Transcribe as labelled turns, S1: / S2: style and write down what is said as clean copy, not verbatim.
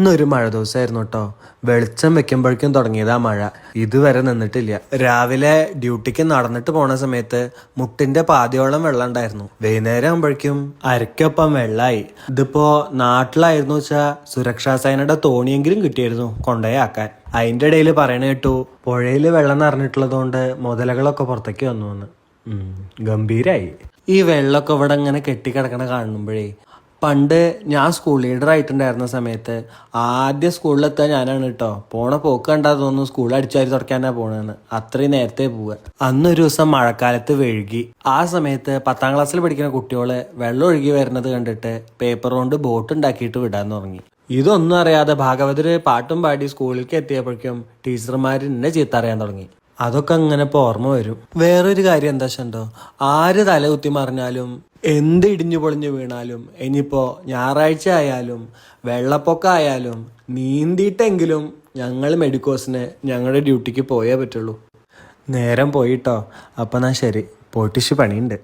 S1: ഇന്നൊരു മഴ ദിവസമായിരുന്നു കേട്ടോ. വെളിച്ചം വെക്കുമ്പോഴേക്കും തുടങ്ങിയതാ മഴ. ഇതുവരെ നിന്നിട്ടില്ല. രാവിലെ ഡ്യൂട്ടിക്ക് നടന്നിട്ട് പോണ സമയത്ത് മുട്ടിന്റെ പാതിയോളം വെള്ളം ഉണ്ടായിരുന്നു. വൈകുന്നേരം ആകുമ്പോഴേക്കും അരക്കൊപ്പം വെള്ളമായി. ഇതിപ്പോ നാട്ടിലായിരുന്നു വെച്ചാ സുരക്ഷാ സേനയുടെ തോണിയെങ്കിലും കിട്ടിയായിരുന്നു കൊണ്ടുപോയാക്കാൻ. അതിന്റെ ഇടയിൽ പറയണ കേട്ടു പുഴയിൽ വെള്ളം നിറഞ്ഞിട്ടുള്ളത് കൊണ്ട് മുതലകളൊക്കെ പുറത്തേക്ക് വന്നു. ഗംഭീരായി. ഈ വെള്ളമൊക്കെ ഇവിടെ ഇങ്ങനെ കെട്ടിക്കിടക്കണ കാണുമ്പോഴേ, പണ്ട് ഞാൻ സ്കൂൾ ലീഡർ ആയിട്ടുണ്ടായിരുന്ന സമയത്ത് ആദ്യം സ്കൂളിലെത്താൻ ഞാനാണ് കേട്ടോ. പോണ പോക്ക് കണ്ടാ തോന്നുന്നു സ്കൂൾ അടിച്ചാരി തുടക്കാനാ പോണെന്ന്. അത്രയും നേരത്തെ പോവുക. അന്നൊരു ദിവസം മഴക്കാലത്ത് വഴുകി. ആ സമയത്ത് 10ാം ക്ലാസ്സിൽ പഠിക്കുന്ന കുട്ടികള് വെള്ളം ഒഴുകി വരുന്നത് കണ്ടിട്ട് പേപ്പർ കൊണ്ട് ബോട്ട് ഉണ്ടാക്കിയിട്ട് വിടാൻ തുടങ്ങി. ഇതൊന്നും അറിയാതെ ഭാഗവതര് പാട്ടും പാടി സ്കൂളിലേക്ക് എത്തിയപ്പോഴേക്കും ടീച്ചർമാർ എന്നെ ചീത്ത അറിയാൻ തുടങ്ങി. അതൊക്കെ അങ്ങനെ ഇപ്പോൾ ഓർമ്മ വരും. വേറൊരു കാര്യം എന്താ വെച്ചോ, ആര് തലകുത്തി മറിഞ്ഞാലും എന്ത് ഇടിഞ്ഞു പൊളിഞ്ഞു വീണാലും ഇനിയിപ്പോ ഞായറാഴ്ച ആയാലും വെള്ളപ്പൊക്കം ആയാലും നീന്തിയിട്ടെങ്കിലും ഞങ്ങൾ മെഡിക്കോസിന് ഞങ്ങളുടെ ഡ്യൂട്ടിക്ക് പോയേ പറ്റുള്ളൂ. നേരം പോയിട്ടോ. അപ്പം എന്നാ ശരി, പോയിട്ട് പണിയുണ്ട്.